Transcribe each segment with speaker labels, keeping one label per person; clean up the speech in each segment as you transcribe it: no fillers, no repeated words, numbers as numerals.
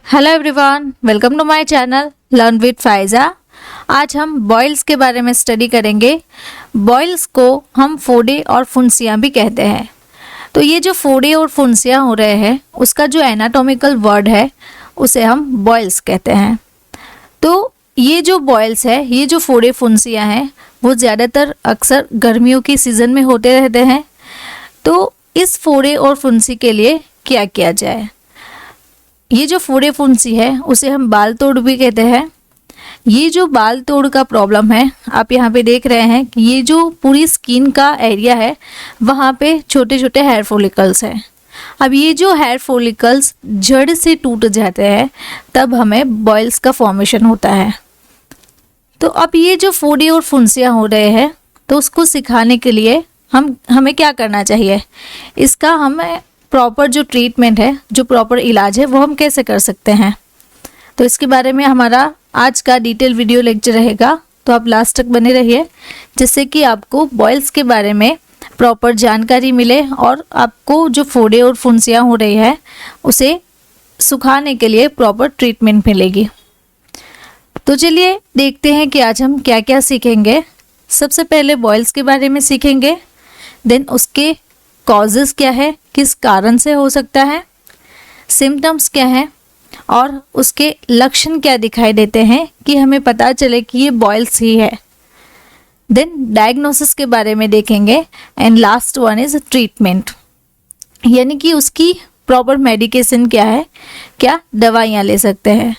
Speaker 1: Hello everyone, welcome to my channel learn with Faiza. आज हम boils के बारे में स्टडी करेंगे। बॉयल्स को हम फोड़े और फुंसियाँ भी कहते हैं। तो ये जो फोड़े और फुंसियाँ हो रहे हैं उसका जो एनाटॉमिकल वर्ड है उसे हम बॉयल्स कहते हैं। तो ये जो बॉयल्स है, ये जो फोड़े फुंसियाँ हैं वो ज़्यादातर अक्सर गर्मियों की सीज़न में होते रहते हैं। तो इस फोड़े और फुंसी के लिए क्या किया जाए? ये जो फोड़े फुंसी है उसे हम बाल तोड़ भी कहते हैं। ये जो बाल तोड़ का प्रॉब्लम है, आप यहाँ पे देख रहे हैं कि ये जो पूरी स्किन का एरिया है वहाँ पे छोटे छोटे हेयर फॉलिकल्स हैं। अब ये जो हेयर फॉलिकल्स जड़ से टूट जाते हैं तब हमें बॉयल्स का फॉर्मेशन होता है। तो अब ये जो फोड़े और फुंसियाँ हो रहे हैं तो उसको सिखाने के लिए हमें क्या करना चाहिए, इसका हमें प्रॉपर जो ट्रीटमेंट है, जो प्रॉपर इलाज है वो हम कैसे कर सकते हैं। तो इसके बारे में हमारा आज का डिटेल वीडियो लेक्चर रहेगा, तो आप लास्ट तक बने रहिए जिससे कि आपको बॉयल्स के बारे में प्रॉपर जानकारी मिले और आपको जो फोड़े और फुंसियाँ हो रही है उसे सुखाने के लिए प्रॉपर ट्रीटमेंट मिलेगी। तो चलिए देखते हैं कि आज हम क्या क्या सीखेंगे। सबसे पहले बॉयल्स के बारे में सीखेंगे, देन उसके कॉजेज़ क्या है, किस कारण से हो सकता है, सिम्टम्स क्या है और उसके लक्षण क्या दिखाई देते हैं कि हमें पता चले कि ये बॉयल्स ही है। देन डायग्नोसिस के बारे में देखेंगे and last one is treatment, यानी कि उसकी प्रॉपर मेडिकेशन क्या है, क्या दवाइयाँ ले सकते हैं।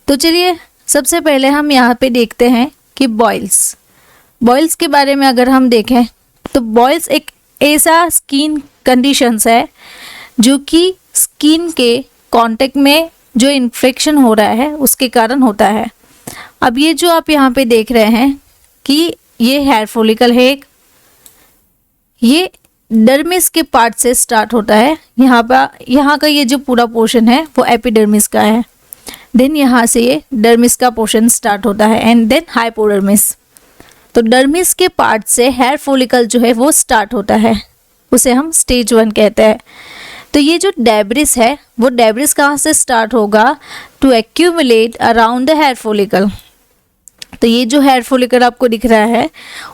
Speaker 1: तो चलिए सबसे पहले हम यहाँ पे देखते हैं कि बॉयल्स के बारे में अगर हम देखें तो बॉयल्स एक ऐसा स्किन कंडीशंस है जो कि स्किन के कांटेक्ट में जो इन्फेक्शन हो रहा है उसके कारण होता है। अब ये जो आप यहाँ पे देख रहे हैं कि ये हेयर फॉलिकल है एक, ये डर्मिस के पार्ट से स्टार्ट होता है। यहाँ का ये जो पूरा पोर्शन है वो एपिडर्मिस का है। देन यहाँ से ये डर्मिस का पोर्शन स्टार्ट होता है एंड देन हाइपोडर्मिस। तो डर्मिस के पार्ट से हेयर फॉलिकल जो है वो स्टार्ट होता है, उसे हम स्टेज 1 कहते हैं। तो ये जो डेब्रिस है वो डेब्रिस कहाँ से स्टार्ट होगा, to accumulate around the hair follicle. तो ये जो हेयर फॉलिकल आपको दिख रहा है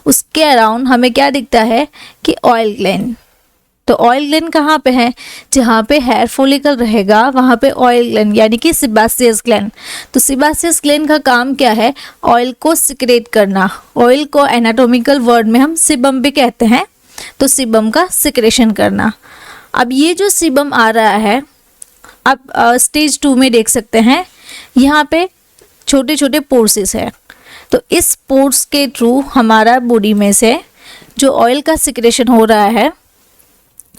Speaker 1: उसके अराउंड हमें क्या दिखता है कि ऑयल ग्लैंड। तो ऑयल ग्लैंड कहाँ पे है, जहाँ पे हेयर फॉलिकल रहेगा वहाँ पे ऑयल ग्लैंड यानी कि सिबासियस ग्लैंड। तो सिबासियस ग्लैंड का काम क्या है, ऑयल को सिक्रेट करना। ऑयल को एनाटॉमिकल वर्ड में हम सिबम भी कहते हैं। तो सिबम का सिक्रेशन करना। अब ये जो सिबम आ रहा है आप स्टेज 2 में देख सकते हैं, यहाँ पे छोटे छोटे पोर्सेस है। तो इस पोर्स के थ्रू हमारा बॉडी में से जो ऑयल का सिक्रेशन हो रहा है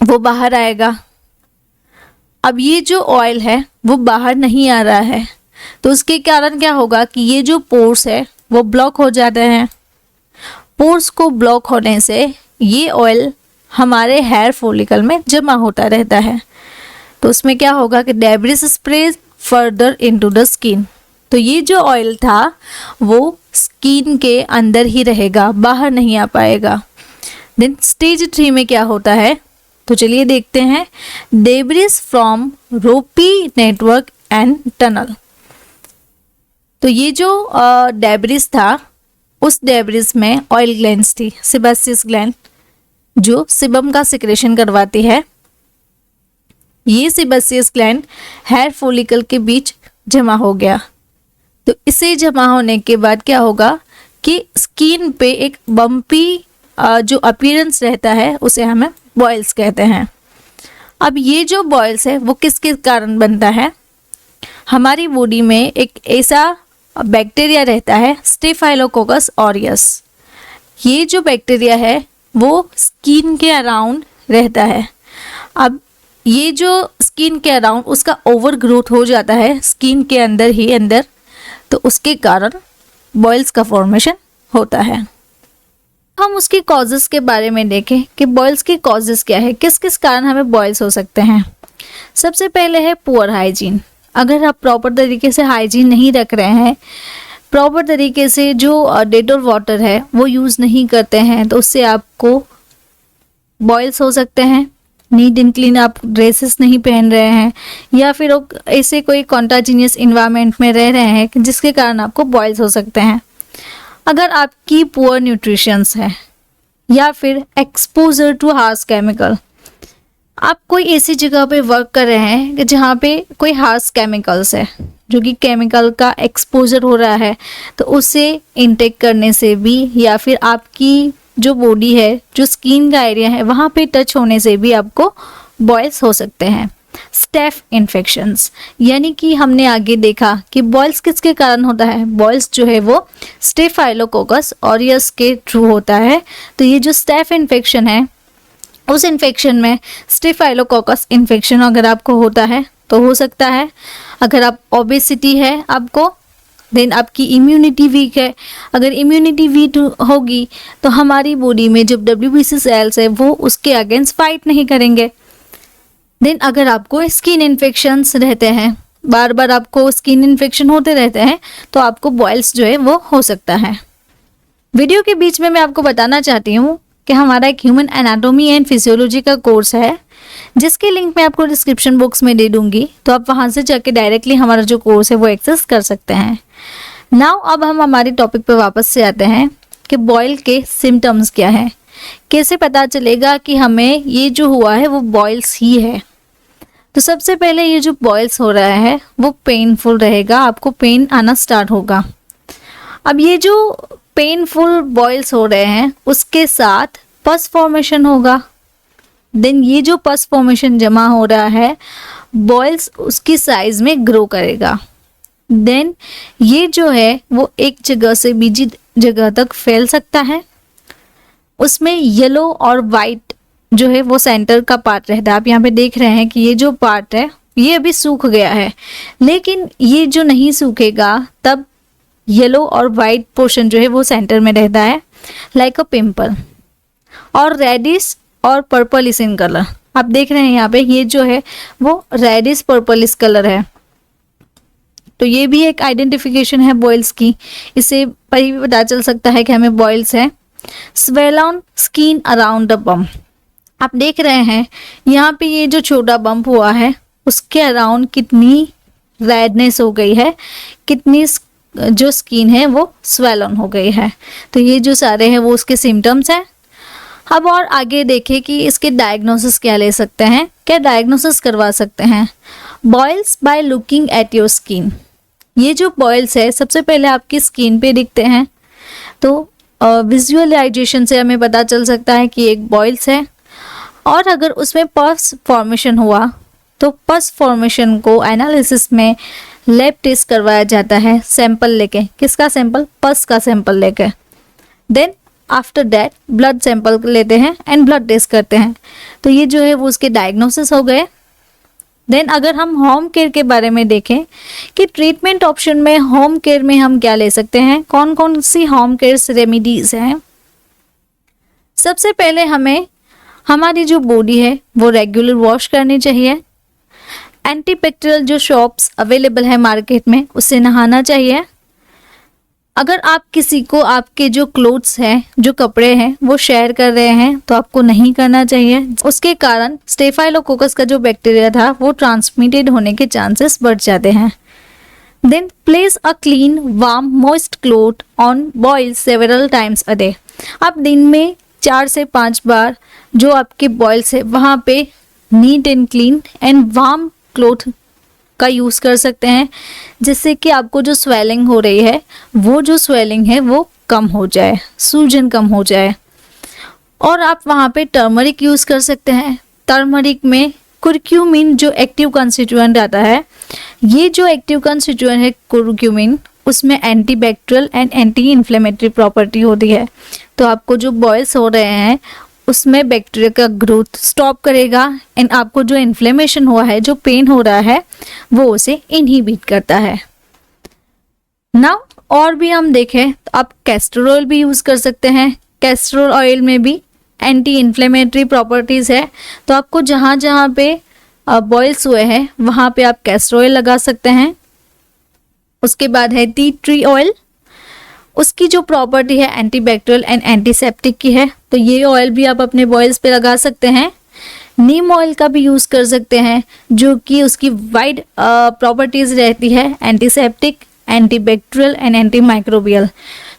Speaker 1: वो बाहर आएगा। अब ये जो ऑयल है वो बाहर नहीं आ रहा है तो उसके कारण क्या होगा कि ये जो पोर्स है वो ब्लॉक हो जाते हैं। पोर्स को ब्लॉक होने से ये ऑयल हमारे हेयर फॉलिकल में जमा होता रहता है। तो उसमें क्या होगा कि debris spread further into the skin. तो ये जो ऑयल था वो स्किन के अंदर ही रहेगा, बाहर नहीं आ पाएगा। देन स्टेज 3 में क्या होता है, तो चलिए देखते हैं। डेब्रिस फ्रॉम रोपी नेटवर्क एंड टनल। तो ये जो डेब्रिस था उस डेब्रिस में ऑयल ग्लैंड्स थी, सिबासियस ग्लैंड जो सिबम का सिक्रेशन करवाती है। ये सिबासियस ग्लैंड हेयर फॉलिकल के बीच जमा हो गया। तो इसे जमा होने के बाद क्या होगा कि स्किन पे एक बम्पी जो अपीयरेंस रहता है उसे हमें बॉयल्स कहते हैं। अब ये जो बॉयल्स है वो किस किस कारण बनता है, हमारी बॉडी में एक ऐसा बैक्टीरिया रहता है स्टेफाइलोकोकस ऑरियस। ये जो बैक्टीरिया है वो स्किन के अराउंड रहता है। अब ये जो स्किन के अराउंड उसका ओवर ग्रोथ हो जाता है स्किन के अंदर ही अंदर, तो उसके कारण बॉयल्स का फॉर्मेशन होता है। हम उसकी कॉजेज़ के बारे में देखें कि बॉयल्स की कॉजेज़ क्या है, किस किस कारण हमें बॉयल्स हो सकते हैं। सबसे पहले है पुअर हाइजीन। अगर आप प्रॉपर तरीके से हाइजीन नहीं रख रहे हैं, प्रॉपर तरीके से जो डेटॉल वाटर है वो यूज़ नहीं करते हैं, तो उससे आपको बॉयल्स हो सकते हैं। नीट एंड क्लीन आप ड्रेसेस नहीं पहन रहे हैं, या फिर ऐसे कोई कॉन्टाजिनियस इन्वायरमेंट में रह रहे हैं जिसके कारण आपको बॉयल्स हो सकते हैं। अगर आपकी पुअर न्यूट्रिशंस है या फिर एक्सपोजर टू हार्श केमिकल, आप कोई ऐसी जगह पे वर्क कर रहे हैं कि जहाँ पे कोई हार्श केमिकल्स है, जो कि केमिकल का एक्सपोजर हो रहा है, तो उसे इनटेक करने से भी, या फिर आपकी जो बॉडी है, जो स्किन का एरिया है, वहाँ पे टच होने से भी आपको बॉयल्स हो सकते हैं। स्टेफ इन्फेक्शंस, यानी कि हमने आगे देखा कि बॉयल्स किसके कारण होता है। बॉयल्स जो है वो स्टेफाइलोकोकस ऑरियस के थ्रू होता है। तो ये जो स्टेफ इन्फेक्शन है, उस इन्फेक्शन में स्टेफाइलोकोकस इन्फेक्शन अगर आपको होता है तो हो सकता है। अगर आप ओबेसिटी है आपको, देन आपकी इम्यूनिटी वीक है। अगर इम्यूनिटी वीक होगी तो हमारी बॉडी में जब WBC सेल्स है वो उसके अगेंस्ट फाइट नहीं करेंगे। देन अगर आपको स्किन इन्फेक्शंस रहते हैं, बार बार आपको स्किन इन्फेक्शन होते रहते हैं, तो आपको बॉयल्स जो है वो हो सकता है। वीडियो के बीच में मैं आपको बताना चाहती हूँ कि हमारा एक ह्यूमन एनाटॉमी एंड फिजियोलॉजी का कोर्स है, जिसकी लिंक मैं आपको डिस्क्रिप्शन बॉक्स में दे दूंगी, तो आप वहां से जाके डायरेक्टली हमारा जो कोर्स है वो एक्सेस कर सकते हैं। नाउ अब हम हमारे टॉपिक पे वापस से आते हैं कि बॉयल के सिम्टम्स क्या हैं, कैसे पता चलेगा कि हमें ये जो हुआ है वो बॉयल्स ही है। तो सबसे पहले ये जो बॉयल्स हो रहा है वो पेनफुल रहेगा, आपको पेन आना स्टार्ट होगा। अब ये जो पेनफुल बॉयल्स हो रहे हैं उसके साथ पस फॉर्मेशन होगा। देन ये जो पस फॉर्मेशन जमा हो रहा है, बॉयल्स उसकी साइज में ग्रो करेगा। देन ये जो है वो एक जगह से दूसरी जगह तक फैल सकता है। उसमें येलो और वाइट जो है वो सेंटर का पार्ट रहता है। आप यहाँ पे देख रहे हैं कि ये जो पार्ट है ये अभी सूख गया है, लेकिन ये जो नहीं सूखेगा तब येलो और वाइट पोर्शन जो है वो सेंटर में रहता है, लाइक अ पिंपल। और रेडिश और पर्पलिश इन कलर, आप देख रहे हैं यहाँ पे ये जो है वो रेडिश पर्पलिश कलर है। तो ये भी एक आइडेंटिफिकेशन है बॉयल्स की, इससे भी पता चल सकता है कि हमें बॉयल्स है। Swell on skin around the bump, आप देख रहे हैं यहाँ पे ये जो छोटा बम्प हुआ है उसके अराउंड कितनी रेडनेस हो गई है, कितनी जो स्किन है वो स्वेल ऑन हो गई है। तो ये जो सारे हैं वो उसके सिम्टम्स हैं। अब और आगे देखें कि इसके डायग्नोसिस क्या ले सकते हैं, क्या डायग्नोसिस करवा सकते हैं। Boils by looking at your skin, ये जो बॉयल्स है सबसे पहले आपकी स्किन पे दिखते हैं। तो विजुअलाइजेशन से हमें पता चल सकता है कि एक बॉयल्स है। और अगर उसमें पस फॉर्मेशन हुआ तो पस फॉर्मेशन को एनालिसिस में लैब टेस्ट करवाया जाता है, सैंपल लेके। किसका सैंपल? पस का सैंपल लेके। Then after that blood sample लेते हैं एंड ब्लड टेस्ट करते हैं। तो ये जो है वो उसके डायग्नोसिस हो गए। देन अगर हम होम केयर के बारे में देखें कि ट्रीटमेंट ऑप्शन में होम केयर में हम क्या ले सकते हैं, कौन कौन सी होम केयर रेमेडीज हैं। सबसे पहले हमें हमारी जो बॉडी है वो रेगुलर वॉश करनी चाहिए। एंटीबैक्टीरियल जो शॉप्स अवेलेबल है मार्केट में उससे नहाना चाहिए। अगर आप किसी को आपके जो क्लोथ्स हैं, जो कपड़े हैं वो शेयर कर रहे हैं तो आपको नहीं करना चाहिए, उसके कारण स्टेफाइलोकोकस का जो बैक्टीरिया था वो ट्रांसमिटेड होने के चांसेस बढ़ जाते हैं। Then place a clean warm moist cloth on boil several times a day, आप दिन में 4 से 5 बार जो आपके बॉयल्स है वहाँ पे neat and clean and warm cloth का यूज़ कर सकते हैं, जिससे कि आपको जो स्वेलिंग हो रही है वो जो स्वेलिंग है वो कम हो जाए, सूजन कम हो जाए। और आप वहाँ पे टर्मरिक यूज़ कर सकते हैं। टर्मरिक में कुरक्यूमिन जो एक्टिव कंस्टिट्यूएंट आता है, ये जो एक्टिव कंस्टिट्यूएंट है कुरक्यूमिन, उसमें antibacterial and anti inflammatory property होती है। तो आपको जो बॉयल्स हो रहे हैं उसमें बैक्टीरिया का ग्रोथ स्टॉप करेगा एंड आपको जो इन्फ्लेमेशन हुआ है, जो पेन हो रहा है, वो उसे इनहिबिट करता है। नाउ और भी हम देखें तो आप कैस्टर ऑयल भी यूज़ कर सकते हैं। कैस्टर ऑयल में भी एंटी इन्फ्लेमेटरी प्रॉपर्टीज़ है। तो आपको जहाँ जहाँ पे बॉयल्स हुए हैं वहाँ पे आप कैस्टर ऑयल लगा सकते हैं। उसके बाद है टी ट्री ऑयल, उसकी जो प्रॉपर्टी है एंटीबैक्टीरियल एंड एंटीसेप्टिक की है, तो ये ऑयल भी आप अपने बॉयल्स पे लगा सकते हैं। नीम ऑयल का भी यूज़ कर सकते हैं, जो कि उसकी वाइड प्रॉपर्टीज़ रहती है, एंटीसेप्टिक, एंटीबैक्टीरियल एंड एंटीमाइक्रोबियल।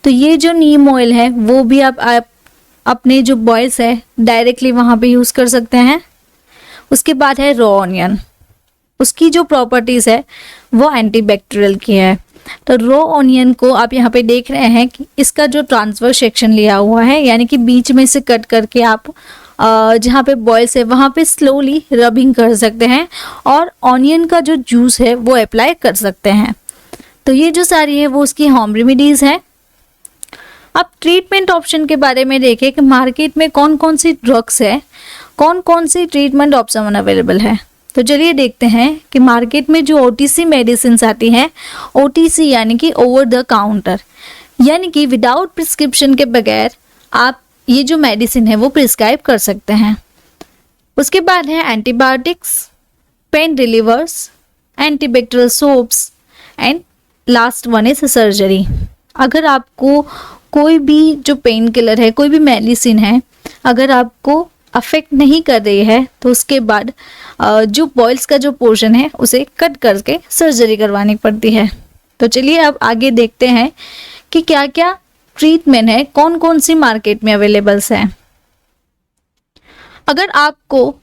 Speaker 1: तो ये जो नीम ऑयल है वो भी आप अपने जो बॉयल्स है डायरेक्टली वहाँ पे यूज़ कर सकते हैं। उसके बाद है रॉ ऑनियन, उसकी जो प्रॉपर्टीज़ है वो एंटीबैक्टीरियल की है। तो रॉ ऑनियन को आप यहाँ पे देख रहे हैं कि इसका जो ट्रांसफर सेक्शन लिया हुआ है, यानी कि बीच में से कट करके आप जहाँ पे बॉयल्स है वहाँ पे स्लोली रबिंग कर सकते हैं और ऑनियन का जो जूस है वो अप्लाई कर सकते हैं। तो ये जो सारी है वो उसकी होम रेमेडीज़ है। अब ट्रीटमेंट ऑप्शन के बारे में देखें कि मार्केट में कौन कौन सी ड्रग्स है, कौन कौन सी ट्रीटमेंट ऑप्शन अवेलेबल है। तो चलिए देखते हैं कि मार्केट में जो OTC मेडिसिन आती हैं, OTC यानी कि ओवर द काउंटर, यानी कि विदाउट प्रिस्क्रिप्शन के बगैर आप ये जो मेडिसिन है वो प्रिस्क्राइब कर सकते हैं। उसके बाद है antibiotics, pen relievers, antibacterial soaps and last one is surgery. अगर आपको कोई भी जो पेन किलर है, कोई भी मेडिसिन है, अगर आपको अफेक्ट नहीं कर रही है तो उसके बाद जो बॉयल्स का जो पोर्शन है उसे कट करके सर्जरी करवानी पड़ती है। तो चलिए अब आगे देखते हैं कि क्या क्या ट्रीटमेंट है, कौन कौन सी मार्केट में अवेलेबल्स है। अगर आपको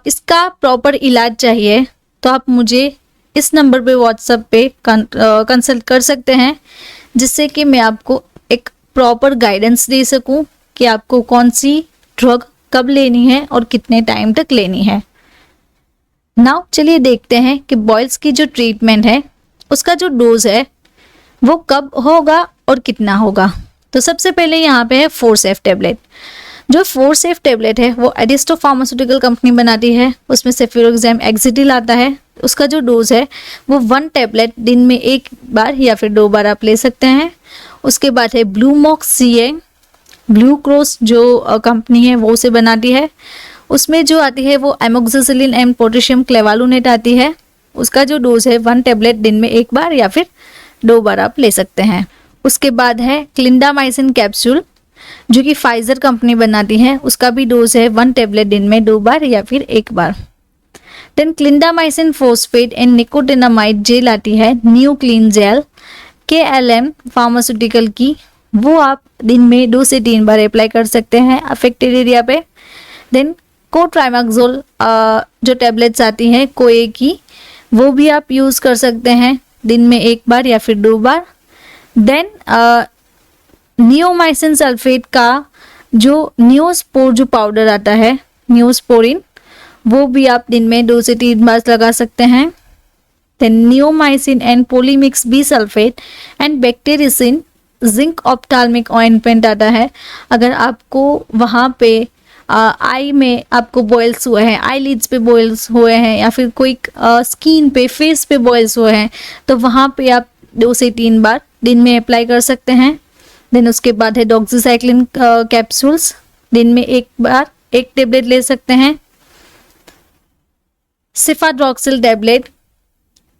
Speaker 1: इसका प्रॉपर इलाज चाहिए तो आप मुझे इस नंबर पे व्हाट्सएप पे कंसल्ट कर सकते हैं, जिससे कि मैं आपको एक प्रॉपर गाइडेंस दे सकूं कि आपको कौन सी ड्रग कब लेनी है और कितने टाइम तक लेनी है। नाउ चलिए देखते हैं कि बॉयल्स की जो ट्रीटमेंट है उसका जो डोज है वो कब होगा और कितना होगा। तो सबसे पहले यहाँ पे है फोर्सेफ टेबलेट। जो फोर्सेफ टेबलेट है वो एडिस्टो फार्मास्यूटिकल कंपनी बनाती है, उसमें सेफिरोक्सेम एक्सिटिल आता है। उसका जो डोज है वो 1 टेबलेट दिन में 1 बार या फिर 2 बार आप ले सकते हैं। उसके बाद है ब्लूमॉक्स CA, ब्लू क्रॉस जो कंपनी है वो उसे बनाती है, उसमें जो आती है वो एमोक्सिसिलिन एंड पोटेशियम क्लेवालुनेट आती है। उसका जो डोज है 1 टेबलेट दिन में 1 बार या फिर 2 बार आप ले सकते हैं। उसके बाद है क्लिंडामाइसिन कैप्सूल, जो कि फाइजर कंपनी बनाती है, उसका भी डोज है 1 टेबलेट दिन में 2 बार या फिर 1 बार। Then clindamycin phosphate and nicotinamide gel आती है, new clean gel KLM pharmaceutical की, वो आप दिन में 2 से 3 बार अप्लाई कर सकते हैं अफेक्टेड एरिया पे। देन कोट्राइमाक्सोल जो टैबलेट्स आती हैं कोए की, वो भी आप यूज़ कर सकते हैं दिन में 1 बार या फिर 2 बार। देन नियोमाइसिन सल्फेट का जो नियोस्पोर जो पाउडर आता है, नियोस्पोरिन, वो भी आप दिन में 2 से 3 बार लगा सकते हैं। Then neomycin and polymyxin B sulphate and bacitracin zinc ophthalmic ointment आता है। अगर आपको वहाँ पे आई में आपको बॉयल्स हुए हैं, आई लिड्स पे बॉयल्स हुए हैं या फिर कोई स्किन पे, फेस पे बॉयल्स हुए हैं, तो वहाँ पे आप 2 से 3 बार दिन में अप्लाई कर सकते हैं। देन उसके बाद है डॉक्सीसाइक्लिन कैप्सूल्स, दिन में 1 बार 1 टेबलेट ले सकते हैं। सिफाड्रॉक्सिल टेबलेट,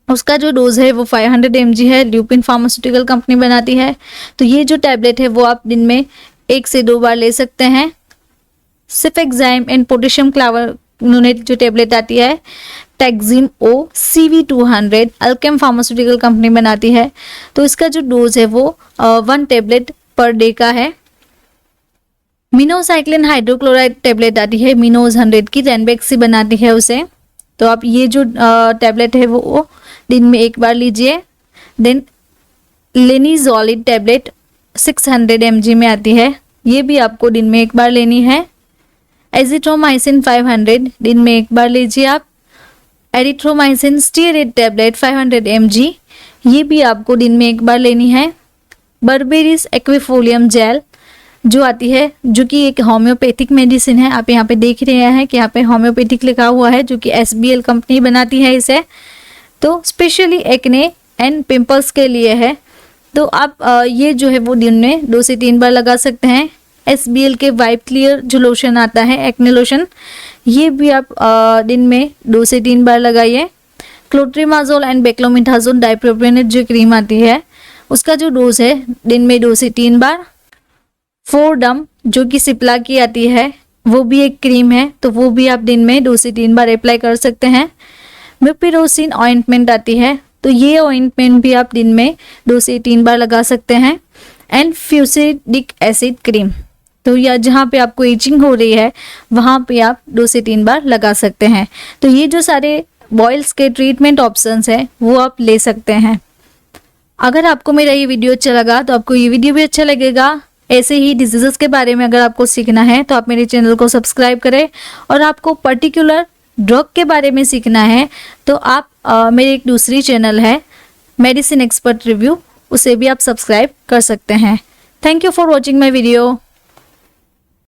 Speaker 1: उसका जो डोज है वो 500 mg है, ल्यूपिन फार्मास्यूटिकल कंपनी बनाती है। तो ये जो टैबलेट है वो आप दिन में 1 से 2 बार ले सकते हैं। सिफेक्साइम एंड पोटेशियम क्लावनुनेट जो टैबलेट आती है, टैक्जिम O CV200 Alkem pharmaceutical company बनाती है। तो इसका जो डोज है वो 1 टेबलेट पर डे का है। मिनोसाइक्लिन हाइड्रोक्लोराइड टेबलेट आती है, मिनोज 100 की, रेनबेक्सी बनाती है उसे। तो आप ये जो टैबलेट है वो दिन में 1 बार लीजिए। देन लेनिजोलिड टैबलेट 600 mg में आती है, ये भी आपको दिन में 1 बार लेनी है। एजिथ्रोमाइसिन 500 दिन में 1 बार लीजिए आप। एरिथ्रोमाइसिन स्टीरेट टैबलेट 500 mg, ये भी आपको दिन में 1 बार लेनी है। बर्बेरिस एक्विफोलियम जेल जो आती है, जो कि एक होम्योपैथिक मेडिसिन है, आप यहाँ पे देख रहे हैं कि यहाँ पे होम्योपैथिक लिखा हुआ है, जो कि SBL कंपनी बनाती है इसे। तो स्पेशली एक्ने एंड पिंपल्स के लिए है। तो आप ये जो है वो दिन में 2 से 3 बार लगा सकते हैं। SBL के वाइप क्लियर जो लोशन आता है, एक्ने लोशन, ये भी आप दिन में 2 से 3 बार लगाइए। क्लोट्रिमाजोल एंड बेक्लोमिथाजोल डाइप्रोपियोनेट जो क्रीम आती है, उसका जो डोज है दिन में 2 से 3 बार। फोरडम जो कि सिप्ला की आती है, वो भी एक क्रीम है, तो वो भी आप दिन में 2 से 3 बार अप्लाई कर सकते हैं। म्यूपिरोसिन ऑइंटमेंट आती है, तो ये ऑइंटमेंट भी आप दिन में 2 से 3 बार लगा सकते हैं। एंड फ्यूसिडिक एसिड क्रीम, तो या जहाँ पे आपको इचिंग हो रही है वहाँ पे आप 2 से 3 बार लगा सकते हैं। तो ये जो सारे बॉयल्स के ट्रीटमेंट ऑप्शंस हैं वो आप ले सकते हैं। अगर आपको मेरा ये वीडियो अच्छा लगा तो आपको ये वीडियो भी अच्छा लगेगा। ऐसे ही डिजीज़ेस के बारे में अगर आपको सीखना है तो आप मेरे चैनल को सब्सक्राइब करें, और आपको पर्टिकुलर ड्रग के बारे में सीखना है तो आप मेरी एक दूसरी चैनल है मेडिसिन एक्सपर्ट रिव्यू, उसे भी आप सब्सक्राइब कर सकते हैं। Thank you for watching my video.